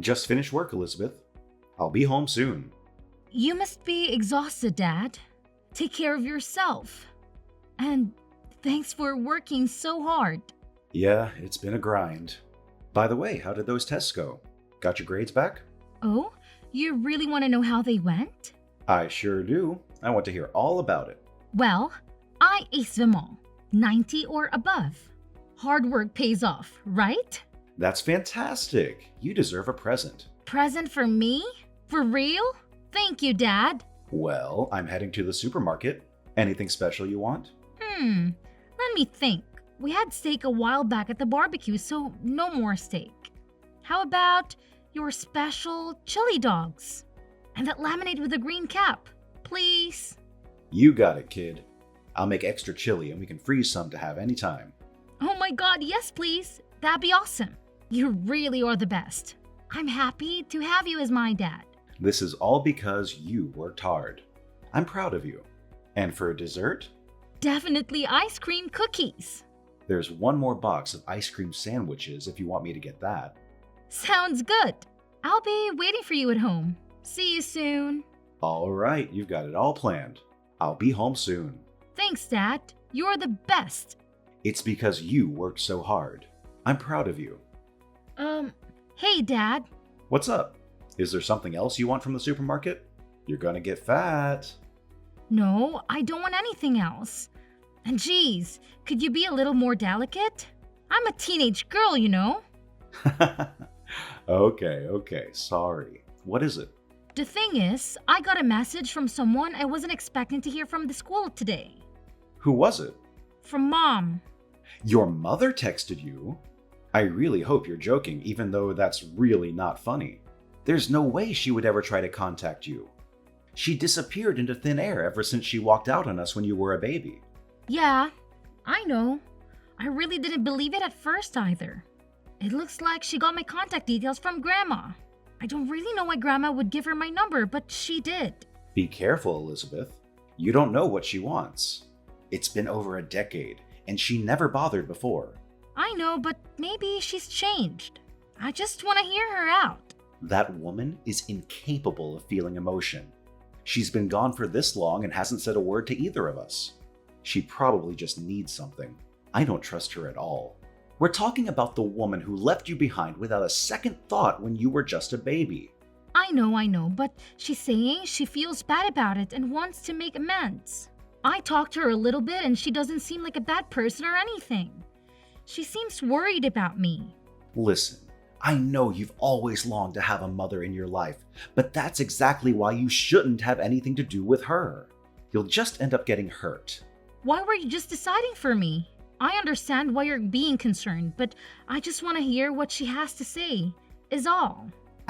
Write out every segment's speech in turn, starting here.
Just finished work, Elizabeth. I'll be home soon. You must be exhausted, Dad. Take care of yourself. And thanks for working so hard. Yeah, it's been a grind. By the way, how did those tests go? Got your grades back? Oh, you really want to know how they went? I sure do. I want to hear all about it. Well, I aced them all. 90 or above. Hard work pays off, right? That's fantastic. You deserve a present. Present for me? For real? Thank you, Dad. Well, I'm heading to the supermarket. Anything special you want? Let me think. We had steak a while back at the barbecue, so no more steak. How about your special chili dogs? And that lemonade with a green cap, please. You got it, kid. I'll make extra chili and we can freeze some to have anytime. Oh my god, yes please. That'd be awesome. You really are the best. I'm happy to have you as my dad. This is all because you worked hard. I'm proud of you. And for dessert, Definitely ice cream cookies. there's one more box of ice cream sandwiches if you want me to get that. Sounds good. I'll be waiting for you at home. See you soon. All right, you've got it all planned. I'll be home soon. Thanks, Dad. You're the best. It's because you worked so hard. I'm proud of you. Hey, Dad. What's up? Is there something else you want from the supermarket? You're gonna get fat. No, I don't want anything else. And geez, could you be a little more delicate? I'm a teenage girl, you know. Okay, sorry. What is it? The thing is, I got a message from someone I wasn't expecting to hear from the school today. Who was it? From Mom. Your mother texted you? I really hope you're joking, even though that's really not funny. There's no way she would ever try to contact you. She disappeared into thin air ever since she walked out on us when you were a baby. Yeah, I know. I really didn't believe it at first either. It looks like she got my contact details from Grandma. I don't really know why Grandma would give her my number, but she did. Be careful, Elizabeth. You don't know what she wants. It's been over a decade, and she never bothered before. I know, but maybe she's changed. I just want to hear her out. That woman is incapable of feeling emotion. She's been gone for this long and hasn't said a word to either of us. She probably just needs something. I don't trust her at all. We're talking about the woman who left you behind without a second thought when you were just a baby. I know, but she's saying she feels bad about it and wants to make amends. I talked to her a little bit and she doesn't seem like a bad person or anything. She seems worried about me. Listen, I know you've always longed to have a mother in your life, but that's exactly why you shouldn't have anything to do with her. You'll just end up getting hurt. Why were you just deciding for me? I understand why you're being concerned, but I just want to hear what she has to say, is all.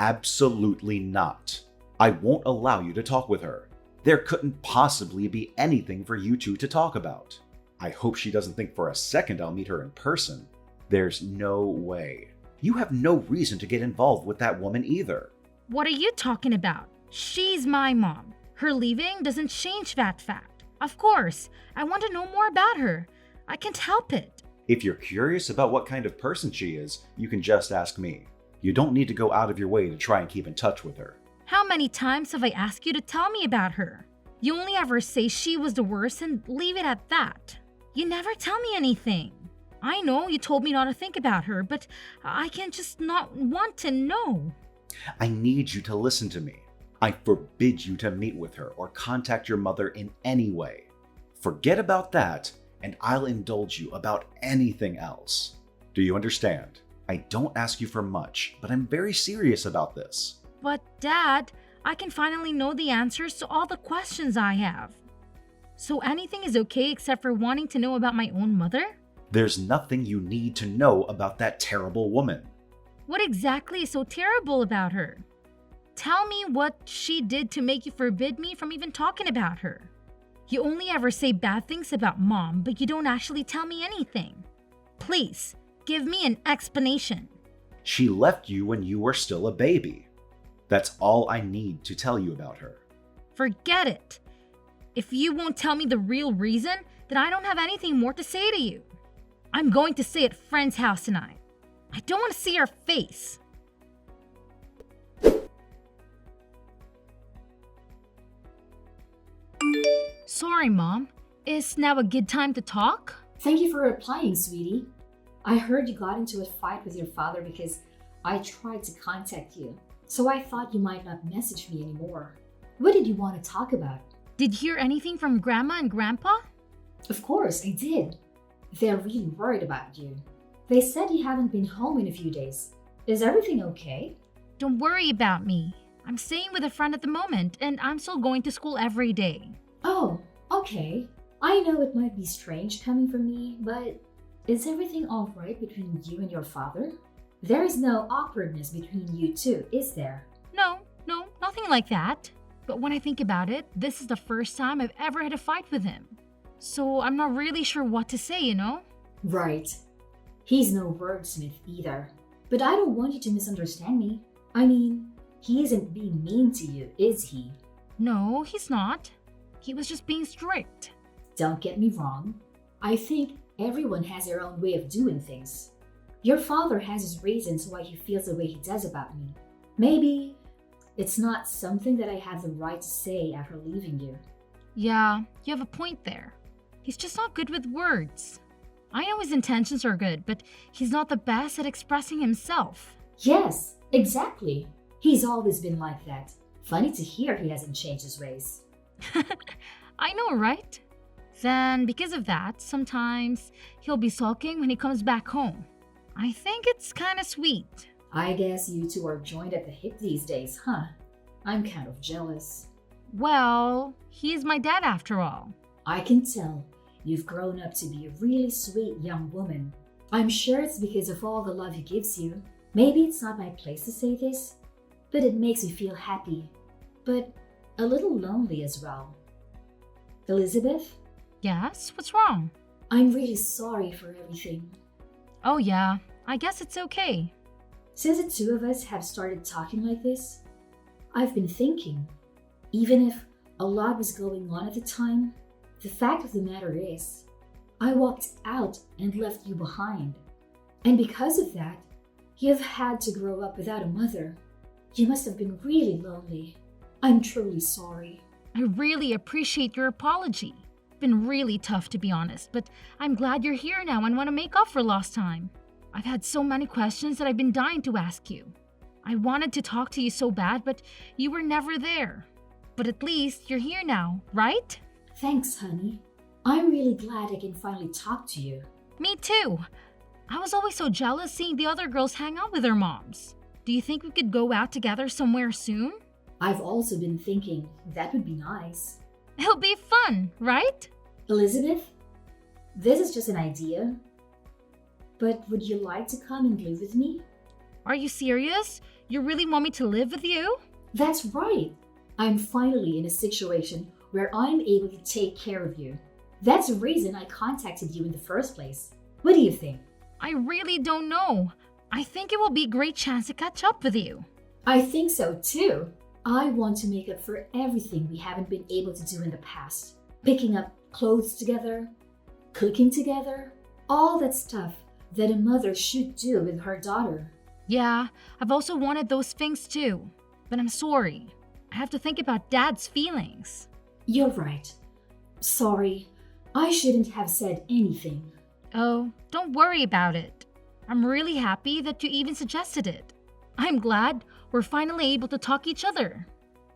Absolutely not. I won't allow you to talk with her. There couldn't possibly be anything for you two to talk about. I hope she doesn't think for a second I'll meet her in person. There's no way. You have no reason to get involved with that woman either. What are you talking about? She's my mom. Her leaving doesn't change that fact. Of course, I want to know more about her. I can't help it. If you're curious about what kind of person she is, you can just ask me. You don't need to go out of your way to try and keep in touch with her. How many times have I asked you to tell me about her? You only ever say she was the worst and leave it at that. You never tell me anything. I know you told me not to think about her, but I can just not want to know. I need you to listen to me. I forbid you to meet with her or contact your mother in any way. Forget about that, and I'll indulge you about anything else. Do you understand? I don't ask you for much, but I'm very serious about this. But Dad, I can finally know the answers to all the questions I have. So anything is okay except for wanting to know about my own mother? There's nothing you need to know about that terrible woman. What exactly is so terrible about her? Tell me what she did to make you forbid me from even talking about her. You only ever say bad things about Mom, but you don't actually tell me anything. Please, give me an explanation. She left you when you were still a baby. That's all I need to tell you about her. Forget it. If you won't tell me the real reason, then I don't have anything more to say to you. I'm going to stay at friend's house tonight. I don't want to see her face. Sorry, Mom. Is now a good time to talk? Thank you for replying, sweetie. I heard you got into a fight with your father because I tried to contact you. So I thought you might not message me anymore. What did you want to talk about? Did you hear anything from Grandma and Grandpa? Of course, I did. They're really worried about you. They said you haven't been home in a few days. Is everything okay? Don't worry about me. I'm staying with a friend at the moment, and I'm still going to school every day. Oh, okay. I know it might be strange coming from me, but is everything all right between you and your father? There is no awkwardness between you two, is there? No, nothing like that. But when I think about it, this is the first time I've ever had a fight with him. So I'm not really sure what to say, you know? Right. He's no wordsmith either. But I don't want you to misunderstand me. I mean, he isn't being mean to you, is he? No, he's not. He was just being strict. Don't get me wrong. I think everyone has their own way of doing things. Your father has his reasons why he feels the way he does about me. Maybe it's not something that I have the right to say after leaving you. Yeah, you have a point there. He's just not good with words. I know his intentions are good, but he's not the best at expressing himself. Yes, exactly. He's always been like that. Funny to hear he hasn't changed his ways. I know, right? Then, because of that, sometimes he'll be sulking when he comes back home. I think it's kind of sweet. I guess you two are joined at the hip these days, huh? I'm kind of jealous. Well, he's my dad after all. I can tell you've grown up to be a really sweet young woman. I'm sure it's because of all the love he gives you. Maybe it's not my place to say this, but it makes me feel happy, but a little lonely as well. Elizabeth, Yes? What's wrong? I'm really sorry for everything. Oh yeah, I guess it's okay. Since the two of us have started talking like this, I've been thinking, even if a lot was going on at the time, the fact of the matter is, I walked out and left you behind. And because of that, you've had to grow up without a mother. You must have been really lonely. I'm truly sorry. I really appreciate your apology. Been really tough to be honest, but I'm glad you're here now and want to make up for lost time. I've had so many questions that I've been dying to ask you. I wanted to talk to you so bad, but you were never there. But at least you're here now, right? Thanks, honey. I'm really glad I can finally talk to you. Me too. I was always so jealous seeing the other girls hang out with their moms. Do you think we could go out together somewhere soon? I've also been thinking that would be nice. It'll be fun, right? Elizabeth, this is just an idea, but would you like to come and live with me? Are you serious? You really want me to live with you? That's right. I'm finally in a situation where I'm able to take care of you. That's the reason I contacted you in the first place. What do you think? I really don't know. I think it will be a great chance to catch up with you. I think so too. I want to make up for everything we haven't been able to do in the past. Picking up clothes together, cooking together, all that stuff that a mother should do with her daughter. Yeah, I've also wanted those things too. But I'm sorry. I have to think about Dad's feelings. You're right. Sorry, I shouldn't have said anything. Oh, don't worry about it. I'm really happy that you even suggested it. I'm glad we're finally able to talk each other.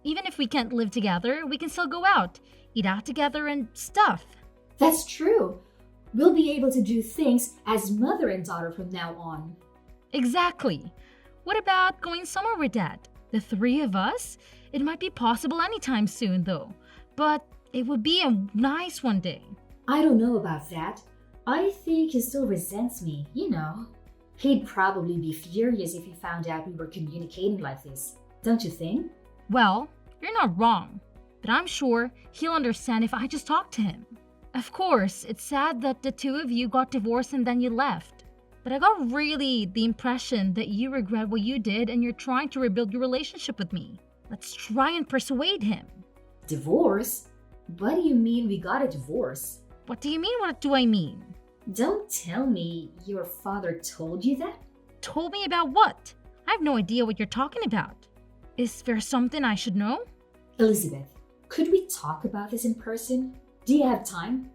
Even if we can't live together, we can still go out, eat out together and stuff. That's true. We'll be able to do things as mother and daughter from now on. Exactly. What about going somewhere with Dad? The three of us? It might be possible anytime soon though, but it would be a nice one day. I don't know about that. I think he still resents me, you know. He'd probably be furious if he found out we were communicating like this, don't you think? Well, you're not wrong, but I'm sure he'll understand if I just talk to him. Of course, it's sad that the two of you got divorced and then you left. But I got really the impression that you regret what you did and you're trying to rebuild your relationship with me. Let's try and persuade him. Divorce? What do you mean we got a divorce? What do you mean? What do I mean? Don't tell me your father told you that? Told me about what? I have no idea what you're talking about. Is there something I should know? Elizabeth, Could we talk about this in person? Do you have time?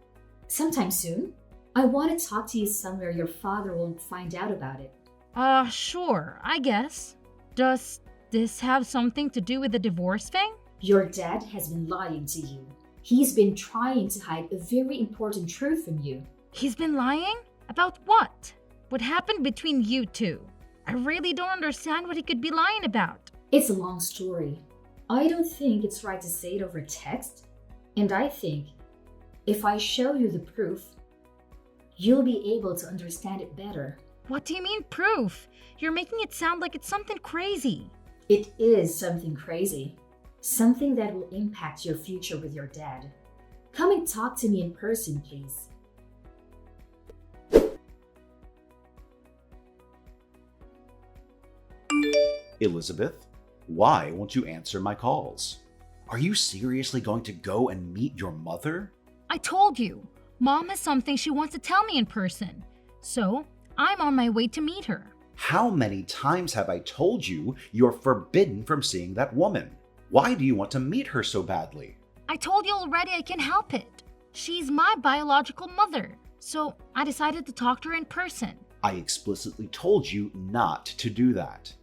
Sometime soon? I want to talk to you somewhere your father won't find out about it. Sure, I guess. Does this have something to do with the divorce thing? Your dad has been lying to you. He's been trying to hide a very important truth from you. He's been lying? About what? What happened between you two? I really don't understand what he could be lying about. It's a long story. I don't think it's right to say it over text, and I think if I show you the proof, you'll be able to understand it better. What do you mean proof? You're making it sound like it's something crazy. It is something crazy. Something that will impact your future with your dad. Come and talk to me in person, please. Elizabeth, why won't you answer my calls? Are you seriously going to go and meet your mother? I told you, Mom has something she wants to tell me in person. So, I'm on my way to meet her. How many times have I told you you're forbidden from seeing that woman? Why do you want to meet her so badly? I told you already I can't help it. She's my biological mother. So, I decided to talk to her in person. I explicitly told you not to do that.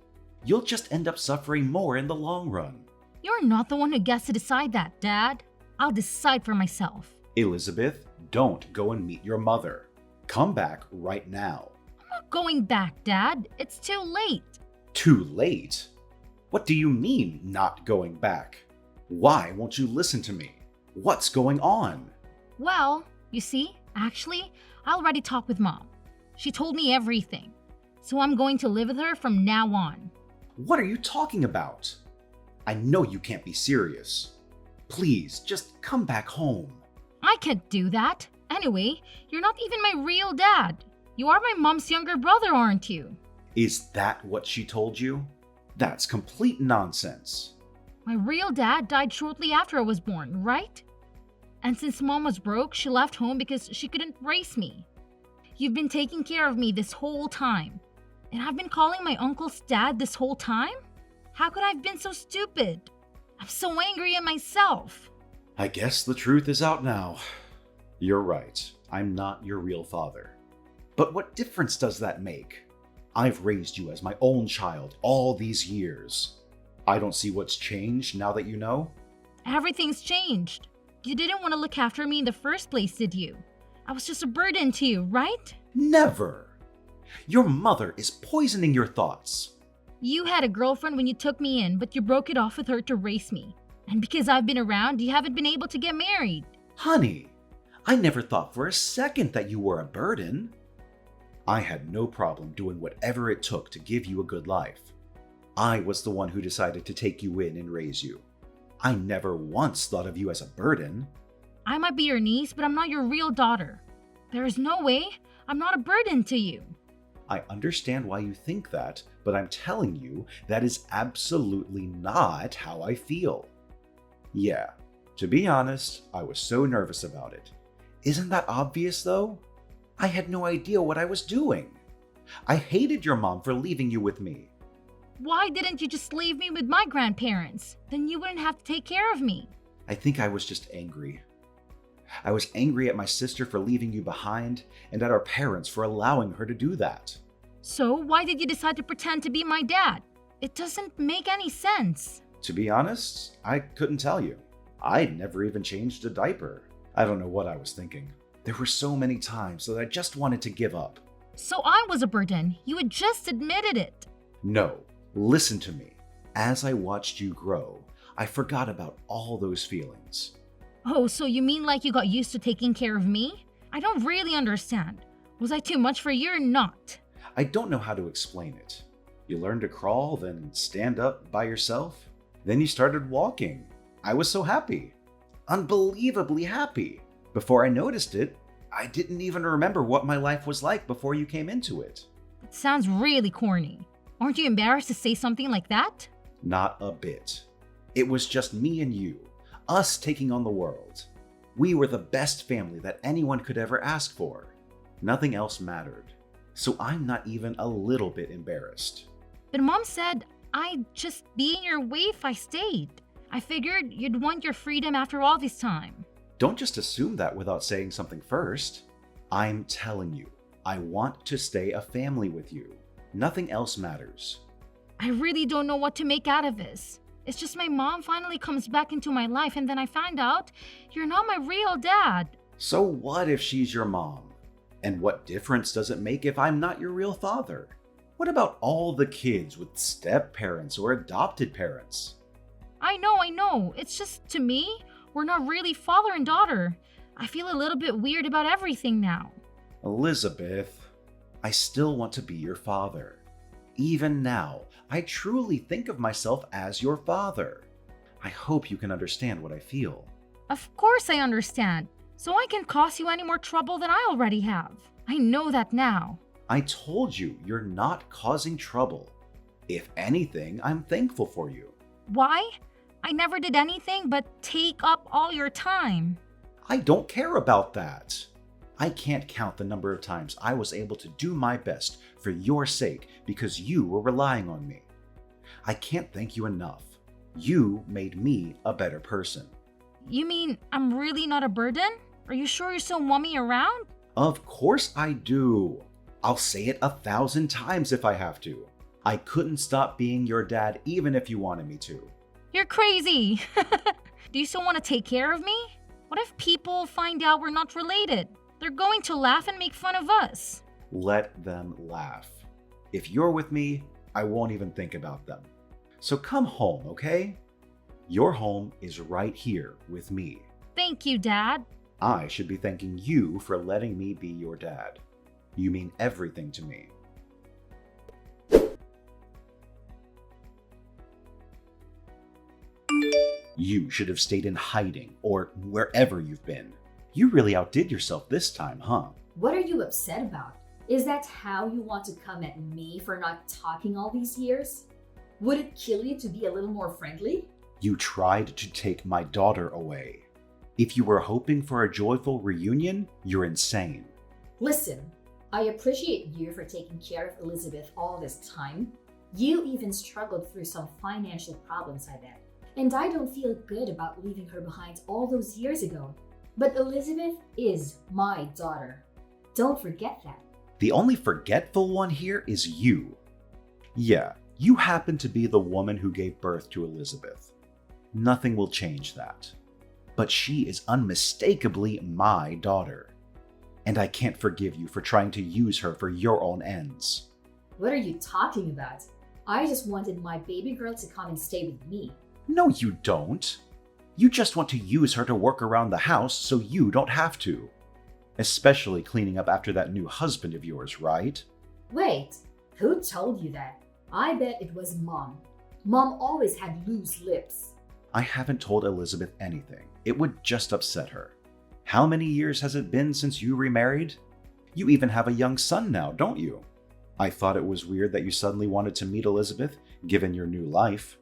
You'll just end up suffering more in the long run. You're not the one who gets to decide that, Dad. I'll decide for myself. Elizabeth, don't go and meet your mother. Come back right now. I'm not going back, Dad. It's too late. Too late? What do you mean, not going back? Why won't you listen to me? What's going on? Well, you see, actually, I already talked with Mom. She told me everything. So I'm going to live with her from now on. What are you talking about? I know you can't be serious. Please, just come back home. I can't do that. Anyway, you're not even my real dad. You are my mom's younger brother, aren't you? Is that what she told you? That's complete nonsense. My real dad died shortly after I was born, right? And since Mom was broke, she left home because she couldn't raise me. You've been taking care of me this whole time. And I've been calling my uncle's dad this whole time? How could I have been so stupid? I'm so angry at myself. I guess the truth is out now. You're right. I'm not your real father. But what difference does that make? I've raised you as my own child all these years. I don't see what's changed now that you know. Everything's changed. You didn't want to look after me in the first place, did you? I was just a burden to you, right? Never! Your mother is poisoning your thoughts. You had a girlfriend when you took me in, but you broke it off with her to raise me. And because I've been around, you haven't been able to get married. Honey, I never thought for a second that you were a burden. I had no problem doing whatever it took to give you a good life. I was the one who decided to take you in and raise you. I never once thought of you as a burden. I might be your niece, but I'm not your real daughter. There is no way I'm not a burden to you. I understand why you think that, but I'm telling you that is absolutely not how I feel. Yeah, to be honest, I was so nervous about it. Isn't that obvious though? I had no idea what I was doing. I hated your mom for leaving you with me. Why didn't you just leave me with my grandparents? Then you wouldn't have to take care of me. I think I was just angry. I was angry at my sister for leaving you behind and at our parents for allowing her to do that. So why did you decide to pretend to be my dad? It doesn't make any sense. To be honest, I couldn't tell you. I'd never even changed a diaper. I don't know what I was thinking. There were so many times that I just wanted to give up. So I was a burden. You had just admitted it. No, listen to me. As I watched you grow, I forgot about all those feelings. Oh, so you mean like you got used to taking care of me? I don't really understand. Was I too much for you or not? I don't know how to explain it. You learned to crawl, then stand up by yourself. Then you started walking. I was so happy. Unbelievably happy. Before I noticed it, I didn't even remember what my life was like before you came into it. It sounds really corny. Aren't you embarrassed to say something like that? Not a bit. It was just me and you, us taking on the world. We were the best family that anyone could ever ask for. Nothing else mattered. So I'm not even a little bit embarrassed. But Mom said I'd just be in your way if I stayed. I figured you'd want your freedom after all this time. Don't just assume that without saying something first. I'm telling you, I want to stay a family with you. Nothing else matters. I really don't know what to make out of this. It's just my mom finally comes back into my life and then I find out you're not my real dad. So what if she's your mom? And what difference does it make if I'm not your real father? What about all the kids with step-parents or adopted parents? I know. It's just, to me, we're not really father and daughter. I feel a little bit weird about everything now. Elizabeth, I still want to be your father. Even now, I truly think of myself as your father. I hope you can understand what I feel. Of course I understand. So I can cause you any more trouble than I already have. I know that now. I told you you're not causing trouble. If anything, I'm thankful for you. Why? I never did anything but take up all your time. I don't care about that. I can't count the number of times I was able to do my best for your sake because you were relying on me. I can't thank you enough. You made me a better person. You mean I'm really not a burden? Are you sure you still want me around? Of course I do. I'll say it 1,000 times if I have to. I couldn't stop being your dad even if you wanted me to. You're crazy. Do you still want to take care of me? What if people find out we're not related? They're going to laugh and make fun of us. Let them laugh. If you're with me, I won't even think about them. So come home, okay? Your home is right here with me. Thank you, Dad. I should be thanking you for letting me be your dad. You mean everything to me. You should have stayed in hiding or wherever you've been. You really outdid yourself this time, huh? What are you upset about? Is that how you want to come at me for not talking all these years? Would it kill you to be a little more friendly? You tried to take my daughter away. If you were hoping for a joyful reunion, you're insane. Listen, I appreciate you for taking care of Elizabeth all this time. You even struggled through some financial problems, I bet. And I don't feel good about leaving her behind all those years ago. But Elizabeth is my daughter. Don't forget that. The only forgetful one here is you. Yeah, you happen to be the woman who gave birth to Elizabeth. Nothing will change that. But she is unmistakably my daughter. And I can't forgive you for trying to use her for your own ends. What are you talking about? I just wanted my baby girl to come and stay with me. No, you don't. You just want to use her to work around the house so you don't have to. Especially cleaning up after that new husband of yours, right? Wait, who told you that? I bet it was Mom. Mom always had loose lips. I haven't told Elizabeth anything. It would just upset her. How many years has it been since you remarried? You even have a young son now, don't you? I thought it was weird that you suddenly wanted to meet Elizabeth, given your new life.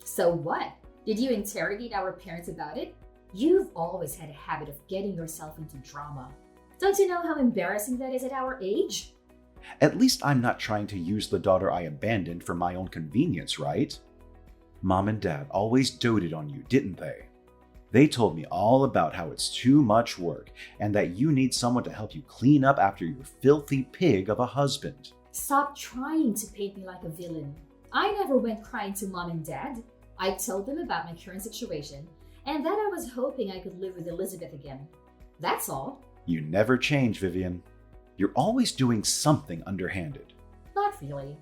So what? Did you interrogate our parents about it? You've always had a habit of getting yourself into drama. Don't you know how embarrassing that is at our age? At least I'm not trying to use the daughter I abandoned for my own convenience, right? Mom and Dad always doted on you, didn't they? They told me all about how it's too much work and that you need someone to help you clean up after your filthy pig of a husband. Stop trying to paint me like a villain. I never went crying to Mom and Dad. I told them about my current situation and that I was hoping I could live with Elizabeth again. That's all. You never change, Vivian. You're always doing something underhanded. Not really.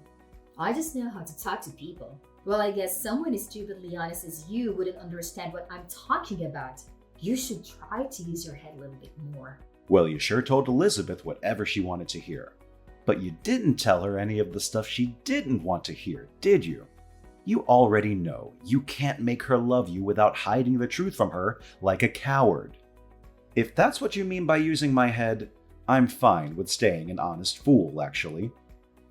I just know how to talk to people. Well, I guess someone as stupidly honest as you wouldn't understand what I'm talking about. You should try to use your head a little bit more. Well, you sure told Elizabeth whatever she wanted to hear. But you didn't tell her any of the stuff she didn't want to hear, did you? You already know you can't make her love you without hiding the truth from her like a coward. If that's what you mean by using my head, I'm fine with staying an honest fool, actually.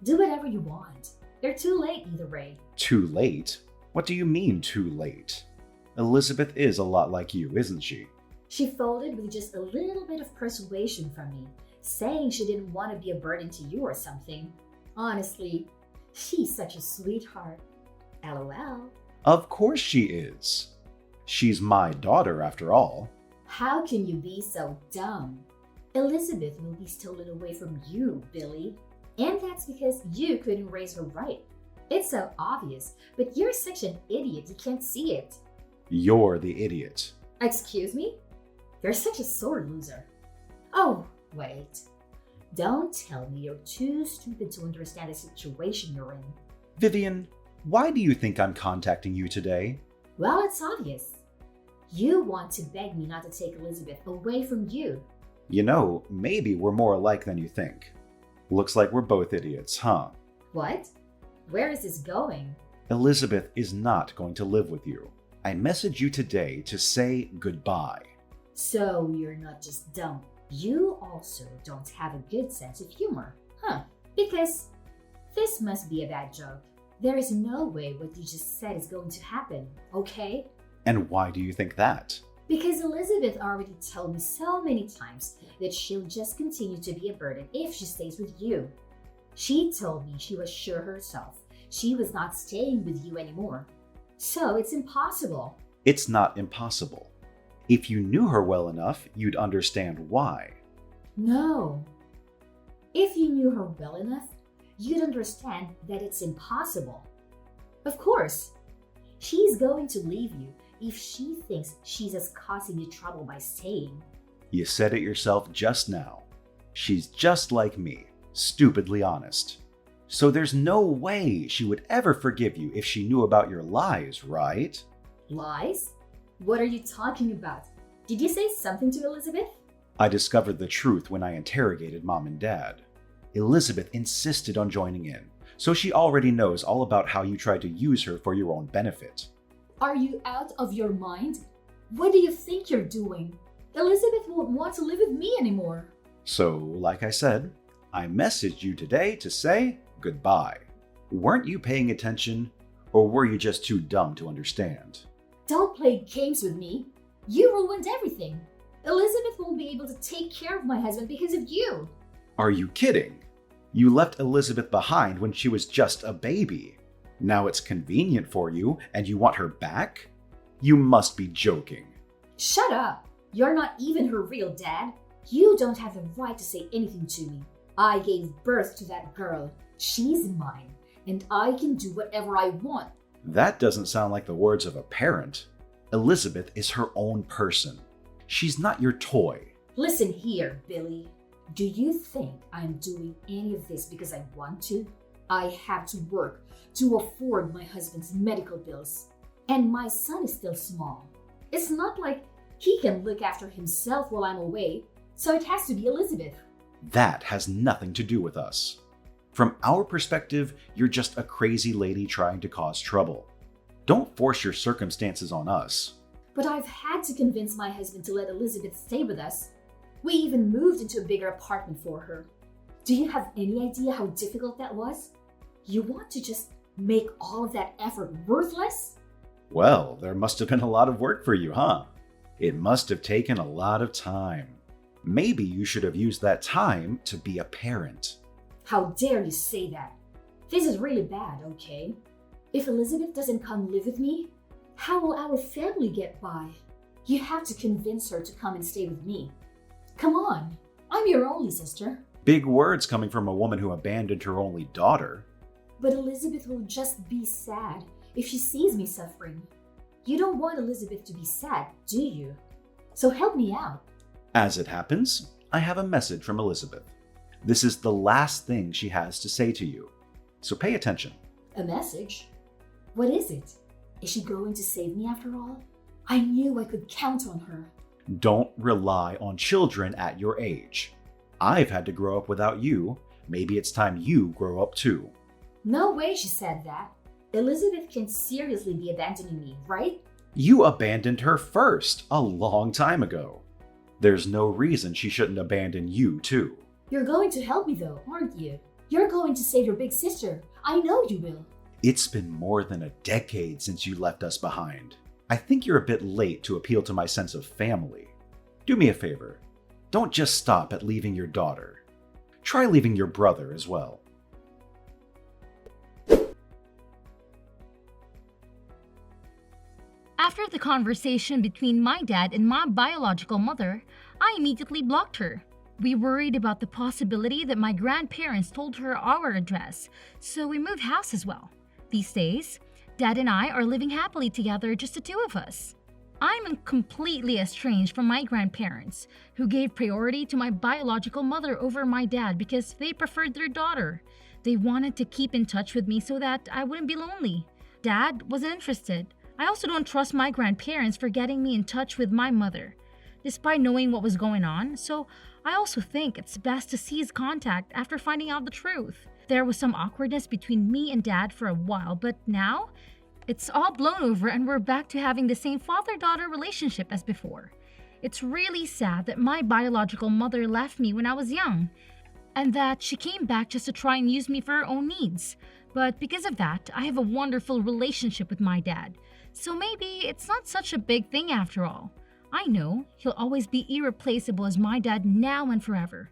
Do whatever you want. They're too late either way. Too late? What do you mean, too late? Elizabeth is a lot like you, isn't she? She folded with just a little bit of persuasion from me, saying she didn't want to be a burden to you or something. Honestly, she's such a sweetheart. LOL. Of course she is. She's my daughter after all. How can you be so dumb? Elizabeth will be stolen away from you, Billy. And that's because you couldn't raise her right. It's so obvious, but you're such an idiot you can't see it. You're the idiot. Excuse me? You're such a sore loser. Oh, wait. Don't tell me you're too stupid to understand the situation you're in. Vivian, why do you think I'm contacting you today? Well, it's obvious. You want to beg me not to take Elizabeth away from you. You know, maybe we're more alike than you think. Looks like we're both idiots, huh? What? Where is this going? Elizabeth is not going to live with you. I messaged you today to say goodbye. So you're not just dumb. You also don't have a good sense of humor, huh? Because this must be a bad joke. There is no way what you just said is going to happen, okay? And why do you think that? Because Elizabeth already told me so many times that she'll just continue to be a burden if she stays with you. She told me she was sure herself she was not staying with you anymore. So it's impossible. It's not impossible. If you knew her well enough, you'd understand why. No. If you knew her well enough, you'd understand that it's impossible. Of course, she's going to leave you if she thinks she's as causing you trouble by staying. You said it yourself just now. She's just like me, stupidly honest. So there's no way she would ever forgive you if she knew about your lies, right? Lies? What are you talking about? Did you say something to Elizabeth? I discovered the truth when I interrogated Mom and Dad. Elizabeth insisted on joining in, so she already knows all about how you tried to use her for your own benefit. Are you out of your mind? What do you think you're doing? Elizabeth won't want to live with me anymore. So, like I said, I messaged you today to say goodbye. Weren't you paying attention, or were you just too dumb to understand? Don't play games with me. You ruined everything. Elizabeth won't be able to take care of my husband because of you. Are you kidding? You left Elizabeth behind when she was just a baby. Now it's convenient for you and you want her back? You must be joking. Shut up. You're not even her real dad. You don't have the right to say anything to me. I gave birth to that girl. She's mine, and I can do whatever I want. That doesn't sound like the words of a parent. Elizabeth is her own person. She's not your toy. Listen here, Billy. Do you think I'm doing any of this because I want to? I have to work to afford my husband's medical bills. And my son is still small. It's not like he can look after himself while I'm away, so it has to be Elizabeth. That has nothing to do with us. From our perspective, you're just a crazy lady trying to cause trouble. Don't force your circumstances on us. But I've had to convince my husband to let Elizabeth stay with us. We even moved into a bigger apartment for her. Do you have any idea how difficult that was? You want to just make all of that effort worthless? Well, there must have been a lot of work for you, huh? It must have taken a lot of time. Maybe you should have used that time to be a parent. How dare you say that? This is really bad, okay? If Elizabeth doesn't come live with me, how will our family get by? You have to convince her to come and stay with me. Come on, I'm your only sister. Big words coming from a woman who abandoned her only daughter. But Elizabeth will just be sad if she sees me suffering. You don't want Elizabeth to be sad, do you? So help me out. As it happens, I have a message from Elizabeth. This is the last thing she has to say to you. So pay attention. A message? What is it? Is she going to save me after all? I knew I could count on her. Don't rely on children at your age. I've had to grow up without you. Maybe it's time you grow up too. No way she said that. Elizabeth can seriously be abandoning me, right? You abandoned her first, a long time ago. There's no reason she shouldn't abandon you too. You're going to help me though, aren't you? You're going to save your big sister. I know you will. It's been more than a decade since you left us behind. I think you're a bit late to appeal to my sense of family. Do me a favor. Don't just stop at leaving your daughter. Try leaving your brother as well. After the conversation between my dad and my biological mother, I immediately blocked her. We worried about the possibility that my grandparents told her our address, so we moved house as well. These days, Dad and I are living happily together, just the two of us. I'm completely estranged from my grandparents, who gave priority to my biological mother over my dad because they preferred their daughter. They wanted to keep in touch with me so that I wouldn't be lonely. Dad wasn't interested. I also don't trust my grandparents for getting me in touch with my mother, despite knowing what was going on, so I also think it's best to cease contact after finding out the truth. There was some awkwardness between me and Dad for a while, but now it's all blown over and we're back to having the same father-daughter relationship as before. It's really sad that my biological mother left me when I was young, and that she came back just to try and use me for her own needs. But because of that, I have a wonderful relationship with my dad, so maybe it's not such a big thing after all. I know he'll always be irreplaceable as my dad now and forever.